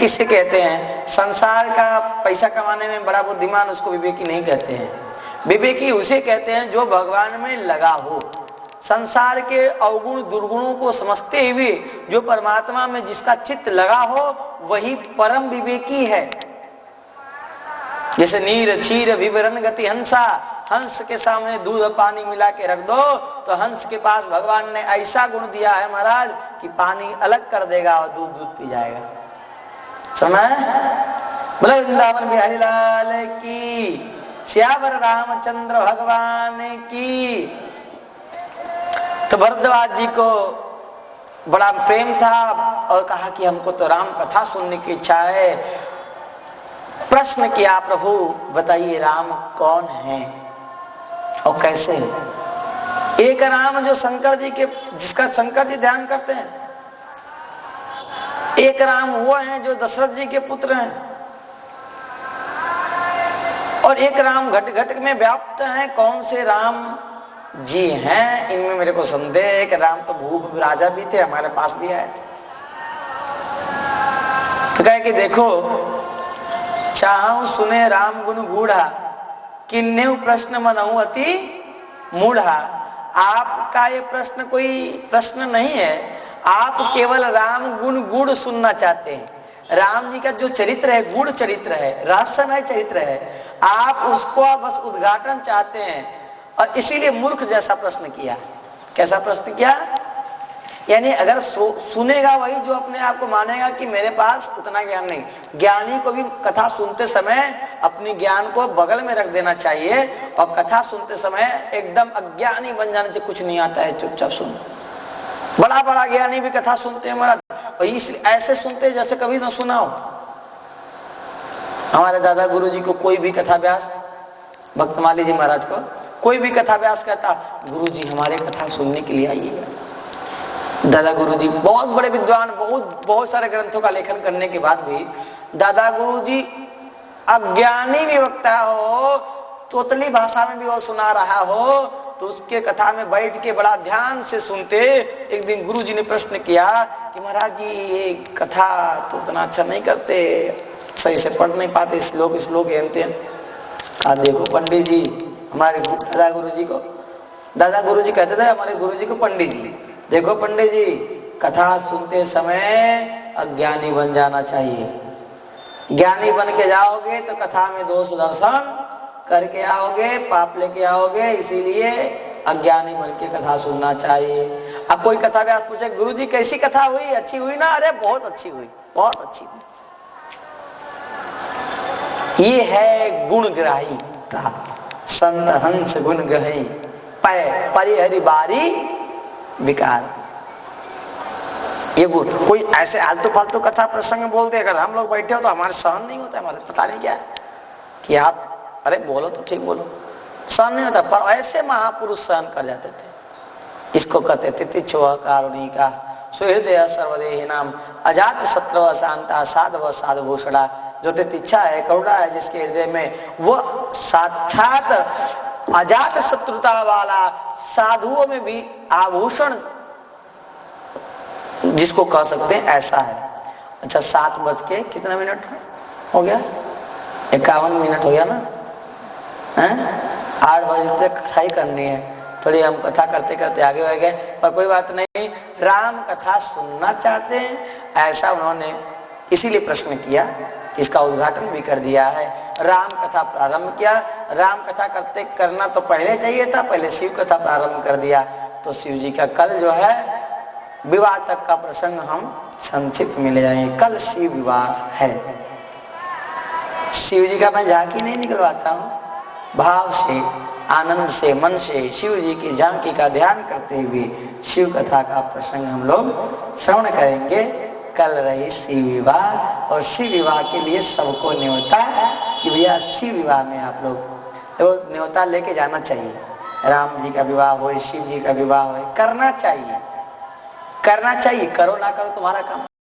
किसे कहते हैं? संसार का पैसा कमाने में बड़ा बुद्धिमान, उसको विवेकी नहीं कहते हैं। विवेकी उसे कहते हैं जो भगवान में लगा हो, संसार के अवगुण दुर्गुणों को समझते हुए जो परमात्मा में जिसका चित्त लगा हो वही परम विवेकी है। जैसे नीर क्षीर विवरण गति हंसा, हंस के सामने दूध पानी मिला के रख दो तो हंस के पास भगवान ने ऐसा गुण दिया है महाराज कि पानी अलग कर देगा और दूध दूध पी जाएगा। समय बोले वृंदावन बिहारी लाल की, श्यावर रामचंद्र भगवान की। तो भरद्वाज जी को बड़ा प्रेम था और कहा कि हमको तो राम कथा सुनने की इच्छा है। प्रश्न किया, प्रभु बताइए राम कौन है और कैसे है? एक राम जो शंकर जी के, जिसका शंकर जी ध्यान करते हैं, एक राम वो है जो दशरथ जी के पुत्र हैं, और एक राम घट घट में व्याप्त हैं। कौन से राम जी हैं, इनमें मेरे को संदेह है कि राम तो भूप राजा भी थे, हमारे पास भी आए थे। तो कहे कि देखो, चाहूं सुने राम गुण गूढ़ा, किन्नेउ प्रश्न मनहु अति मूढ़ा। आपका ये प्रश्न कोई प्रश्न नहीं है, आप केवल राम गुण गुण सुनना चाहते हैं। राम जी का जो चरित्र है गुण चरित्र है, रहस्यमय चरित्र है, आप उसको बस उद्घाटन चाहते हैं और इसीलिए मूर्ख जैसा प्रश्न किया। कैसा प्रश्न किया? यानी अगर सुनेगा वही जो अपने आप को मानेगा कि मेरे पास उतना ज्ञान नहीं। ज्ञानी को भी कथा सुनते समय अपनी ज्ञान को बगल में रख देना चाहिए और कथा सुनते समय एकदम अज्ञानी बन जाना चाहिए, कुछ नहीं आता है चुपचाप सुन। बड़ा बड़ा ज्ञानी भी कथा सुनते हैं महाराज, और इसलिए ऐसे सुनते जैसे कभी ना सुना हो। हमारे दादा गुरु जी को कोई भी कथा व्यास, भक्तमाली जी महाराज को कोई भी कथा व्यास कहता, गुरु जी हमारे कथा सुनने के लिए आइएगा। दादा गुरुजी बहुत बड़े विद्वान, बहुत सारे ग्रंथों का लेखन करने के बाद भी दादा गुरुजी अज्ञानी भी वक्ता हो, तोतली भाषा में भी वो सुना रहा हो, तो उसके कथा में बैठ के बड़ा ध्यान से सुनते। एक दिन गुरुजी ने प्रश्न किया कि महाराज जी ये कथा तो उतना अच्छा नहीं करते, सही से पढ़ नहीं पाते, श्लोक एनते हैं। देखो पंडित जी, हमारे दादा गुरुजी कहते थे हमारे गुरुजी को, पंडित जी देखो पंडित जी, कथा सुनते समय अज्ञानी बन जाना चाहिए। ज्ञानी बन के जाओगे तो कथा में दोष दर्शन करके आओगे, पाप लेके आओगे, इसीलिए अज्ञानी बन के कथा सुनना चाहिए। अब कोई कथा व्यास पूछे, गुरुजी कैसी कथा हुई, अच्छी हुई ना? अरे बहुत अच्छी हुई, बहुत अच्छी हुई। ये है गुणग्राही का, संत हंस गुण गही परिहरि बारी विकार। ये गुण कोई ऐसे आलतू फालतू कथा प्रसंग बोलते, अगर हम लोग बैठे हो तो हमारे सहन नहीं होता। हमारे पता नहीं क्या है कि आप अरे बोलो तो ठीक बोलो, सहन नहीं होता, पर ऐसे महापुरुष सहन कर जाते थे। इसको कहते थे तिच्छव कारुणिका सुहृदय सर्वदेहि नाम अजात शत्रु शांता साधव साधुभूषणा। जो तिच्छा है, करुणा है जिसके हृदय में, वो साक्षात अजात शत्रुता वाला, साधुओं में भी आभूषण जिसको कह सकते हैं, ऐसा है। अच्छा 7 बज के कितना मिनट हो गया? 51 मिनट हो गया ना? 8 बजे तक कथा ही करनी है। थोड़ी हम कथा करते करते आगे बढ़ गए, पर कोई बात नहीं। राम कथा सुनना चाहते हैं, ऐसा उन्होंने इसीलिए प्रश्न किया, इसका उद्घाटन भी कर दिया है। राम कथा प्रारंभ किया। राम कथा करना तो पहले चाहिए था, पहले शिव कथा प्रारंभ कर दिया। तो शिव जी का कल जो है विवाह तक का प्रसंग हम संक्षिप्त में ले जाएंगे। कल शिव विवाह है। शिव जी का मैं झांकी नहीं निकलवाता हूँ, भाव से, आनंद से, मन से शिव जी की झांकी का ध्यान करते हुए शिव कथा का प्रसंग हम लोग श्रवण करेंगे। कल रही शिव विवाह, और शिव विवाह के लिए सबको न्योता कि भैया शिव विवाह में आप लोग तो न्योता लेके जाना चाहिए। राम जी का विवाह हो, शिव जी का विवाह हो, करना चाहिए, करना चाहिए। करो ना करो तुम्हारा काम,